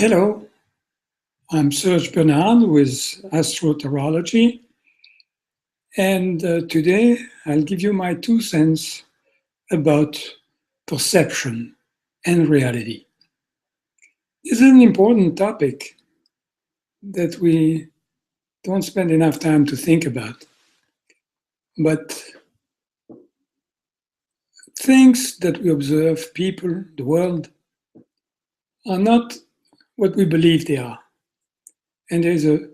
Hello, I'm Serge Bernard with Astrotarology, and today I'll give you my 2 cents about perception and reality. This is an important topic that we don't spend enough time to think about, but things that we observe, people, the world, are not what we believe they are. And there's a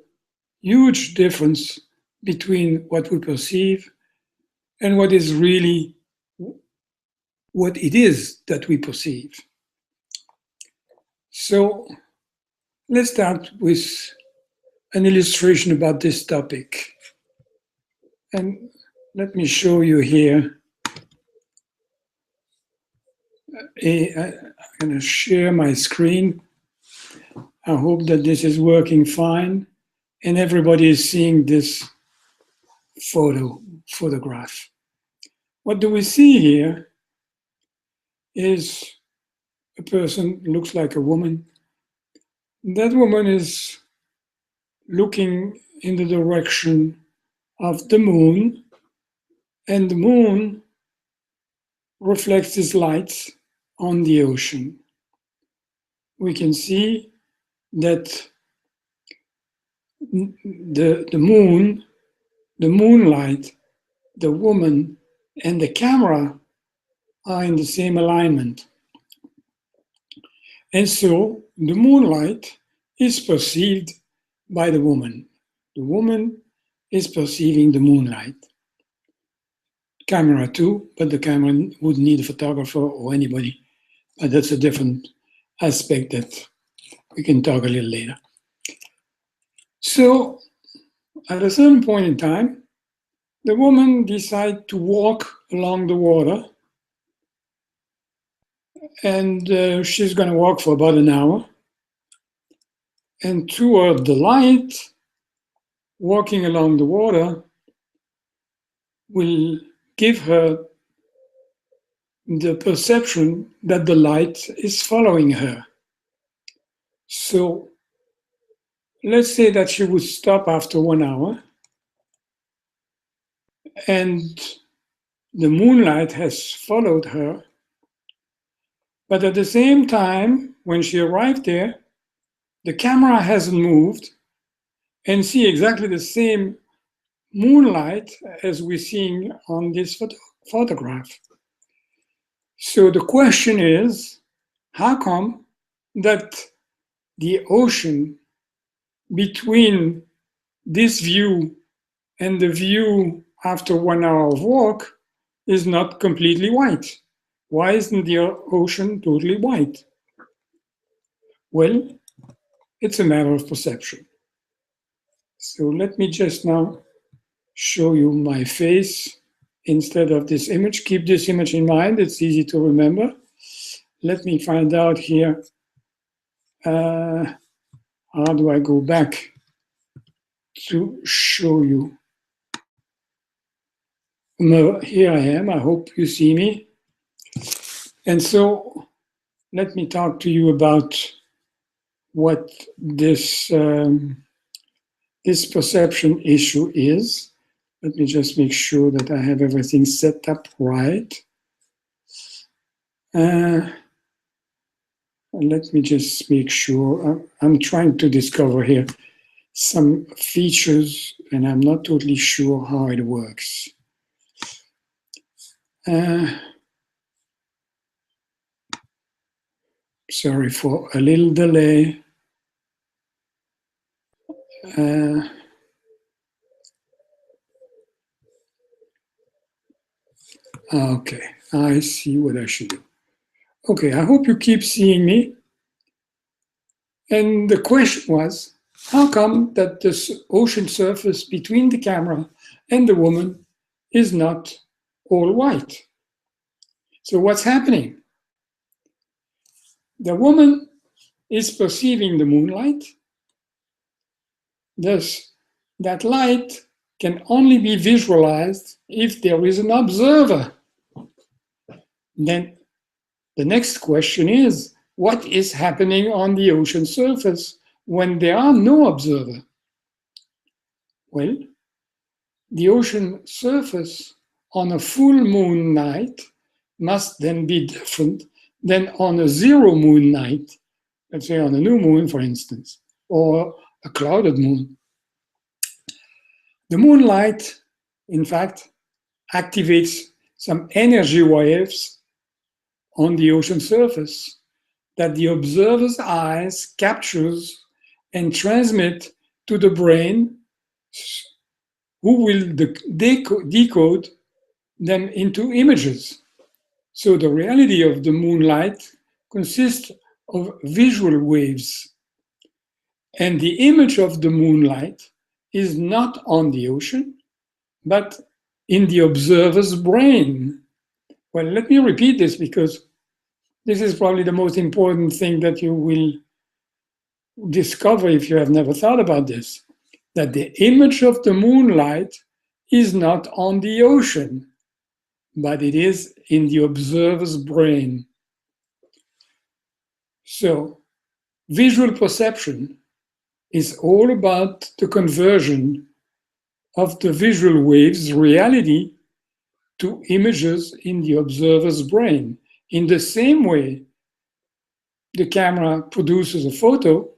huge difference between what we perceive and what is really what it is that we perceive. So let's start with an illustration about this topic. And let me show you here. I'm going to share my screen. I hope that this is working fine and everybody is seeing this photograph. What do we see here is a person, looks like a woman. That woman is looking in the direction of the moon, and the moon reflects its light on the ocean. We can see that the moon, the moonlight, the woman, and the camera are in the same alignment. And so the moonlight is perceived by the woman. The woman is perceiving the moonlight. Camera too, but the camera would need a photographer or anybody. But that's a different aspect that we can talk a little later. So at a certain point in time, the woman decides to walk along the water, and she's going to walk for about an hour. And toward the light, walking along the water will give her the perception that the light is following her. So let's say that she would stop after 1 hour and the moonlight has followed her. But at the same time, when she arrived there, the camera hasn't moved and see exactly the same moonlight as we're seeing on this photograph. So the question is, how come that the ocean between this view and the view after 1 hour of walk is not completely white? Why isn't the ocean totally white? Well, it's a matter of perception. So let me just now show you my face instead of this image. Keep this image in mind, it's easy to remember. Let me find out here, how do I go back to show you? No, here I am, I hope you see me. And so let me talk to you about what this, this perception issue is. Let me just make sure that I have everything set up right. Let me just make sure. I'm trying to discover here some features and I'm not totally sure how it works. Sorry for a little delay. Okay, I see what I should do. Okay, I hope you keep seeing me. And the question was, how come that this ocean surface between the camera and the woman is not all white? So what's happening? The woman is perceiving the moonlight. Thus, that light can only be visualized if there is an observer. Then the next question is, what is happening on the ocean surface when there are no observer? Well, the ocean surface on a full moon night must then be different than on a zero moon night, let's say on a new moon, for instance, or a clouded moon. The moonlight, in fact, activates some energy waves on the ocean surface that the observer's eyes captures and transmit to the brain, who will decode them into images. So the reality of the moonlight consists of visual waves. And the image of the moonlight is not on the ocean, but in the observer's brain. Well, let me repeat this because this is probably the most important thing that you will discover if you have never thought about this, that the image of the moonlight is not on the ocean, but it is in the observer's brain. So, visual perception is all about the conversion of the visual waves reality to images in the observer's brain. In the same way, the camera produces a photo,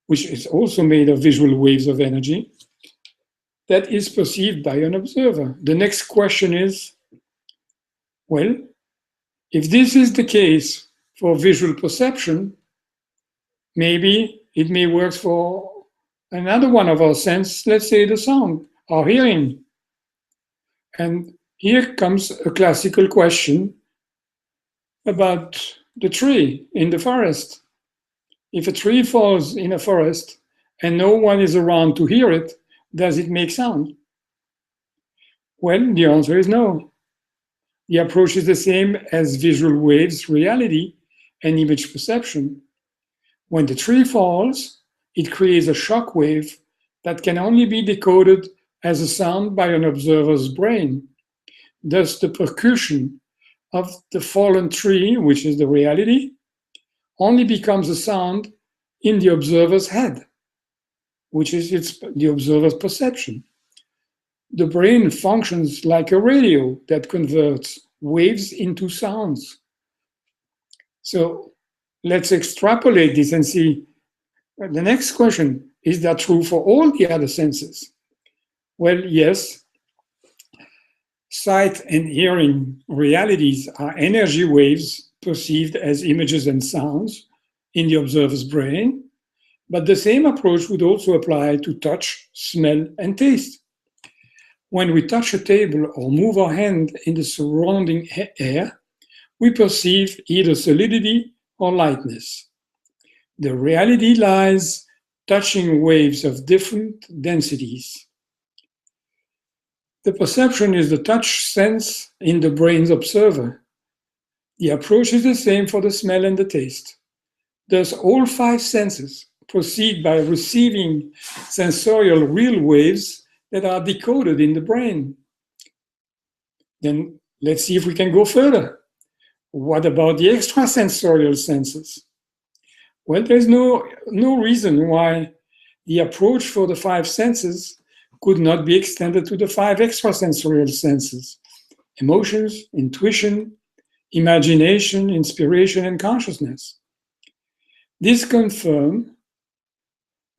which is also made of visual waves of energy, that is perceived by an observer. The next question is, well, if this is the case for visual perception, maybe it may work for another one of our senses, let's say the sound, our hearing. And here comes a classical question about the tree in the forest. If a tree falls in a forest and no one is around to hear it, does it make sound? Well, the answer is no. The approach is the same as visual waves, reality, and image perception. When the tree falls, it creates a shock wave that can only be decoded as a sound by an observer's brain. Thus, the percussion of the fallen tree, which is the reality, only becomes a sound in the observer's head, which is the observer's perception. The brain functions like a radio that converts waves into sounds. So let's extrapolate this and see. The next question, is that true for all the other senses? Well, yes. Sight and hearing realities are energy waves perceived as images and sounds in the observer's brain, but the same approach would also apply to touch, smell, and taste. When we touch a table or move our hand in the surrounding air, we perceive either solidity or lightness. The reality lies touching waves of different densities. The perception is the touch sense in the brain's observer. The approach is the same for the smell and the taste. Thus, all five senses proceed by receiving sensorial real waves that are decoded in the brain. Then let's see if we can go further. What about the extrasensorial senses? Well, there's no reason why the approach for the five senses could not be extended to the five extrasensorial senses: emotions, intuition, imagination, inspiration, and consciousness. This confirms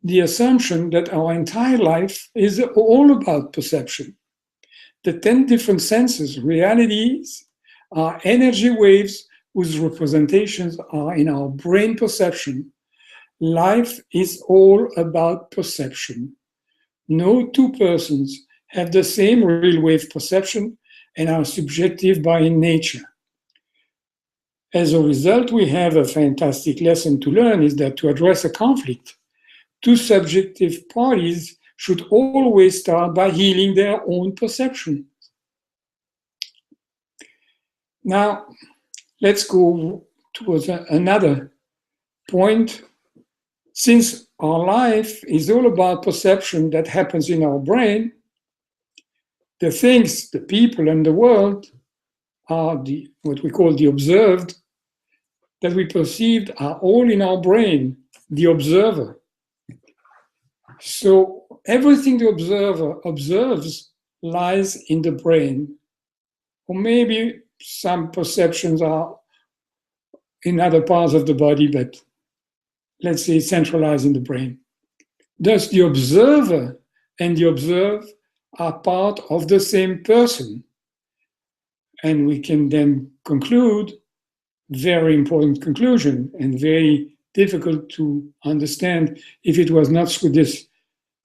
the assumption that our entire life is all about perception. The 10 different senses, realities, are energy waves whose representations are in our brain perception. Life is all about perception. No two persons have the same real wave perception and are subjective by nature. As a result, we have a fantastic lesson to learn, is that to address a conflict, two subjective parties should always start by healing their own perception. Now, let's go towards another point. Since our life is all about perception that happens in our brain, the things, the people, and the world are what we call the observed, that we perceived are all in our brain, the observer. So everything the observer observes lies in the brain, or maybe some perceptions are in other parts of the body, but let's say centralized in the brain. Thus, the observer and the observed are part of the same person. And we can then conclude, very important conclusion and very difficult to understand if it was not through this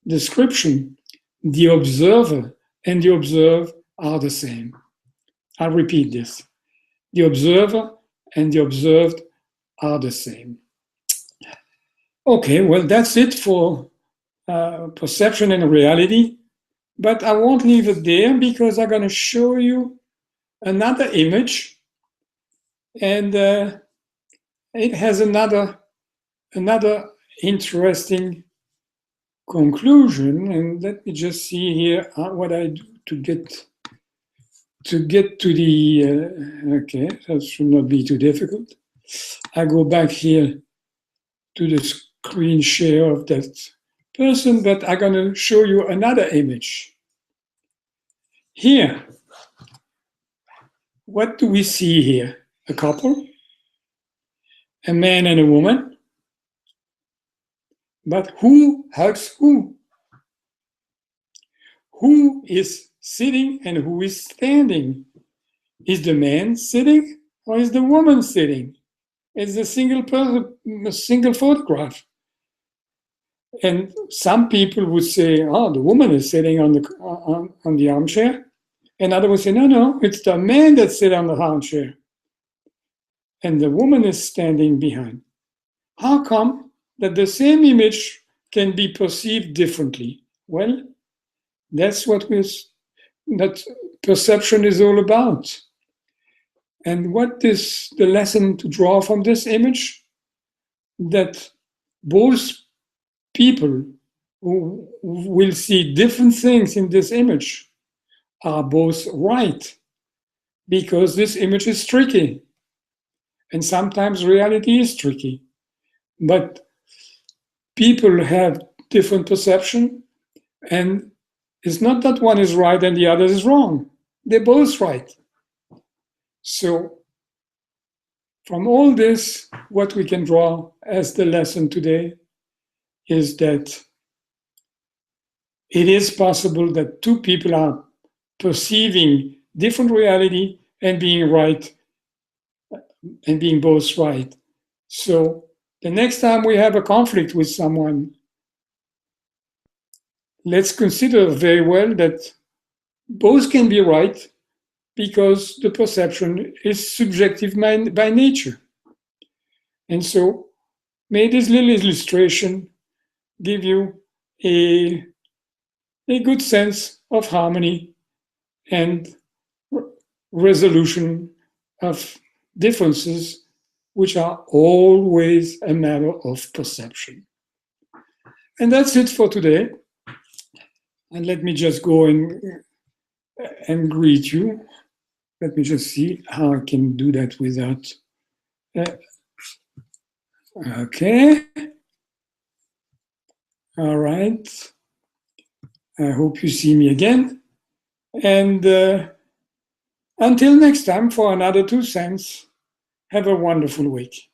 description, the observer and the observed are the same. I'll repeat this. The observer and the observed are the same. Okay, well, that's it for perception and reality, but I won't leave it there because I'm going to show you another image, and it has another interesting conclusion. And let me just see here what I do to get to the, okay, that should not be too difficult. I go back here to the screen share of that person, but I'm going to show you another image. Here, what do we see here? A couple, a man and a woman. But who hugs who? Who is sitting and who is standing? Is the man sitting or is the woman sitting? It's a single person, a single photograph. And some people would say, oh, the woman is sitting on the armchair. And others would say, no, it's the man that's sitting on the armchair. And the woman is standing behind. How come that the same image can be perceived differently? Well, that's what that perception is all about. And what is the lesson to draw from this image? That both people who will see different things in this image are both right, because this image is tricky. And sometimes reality is tricky. But people have different perception, and it's not that one is right and the other is wrong. They're both right. So from all this, what we can draw as the lesson today is that it is possible that two people are perceiving different reality and being right, and being both right. So the next time we have a conflict with someone, let's consider very well that both can be right, because the perception is subjective by nature. And so may this little illustration give you a good sense of harmony and resolution of differences, which are always a matter of perception. And that's it for today. And let me just go and greet you. Let me just see how I can do that without. Okay. All right. I hope you see me again. And until next time, for another 2 cents, have a wonderful week.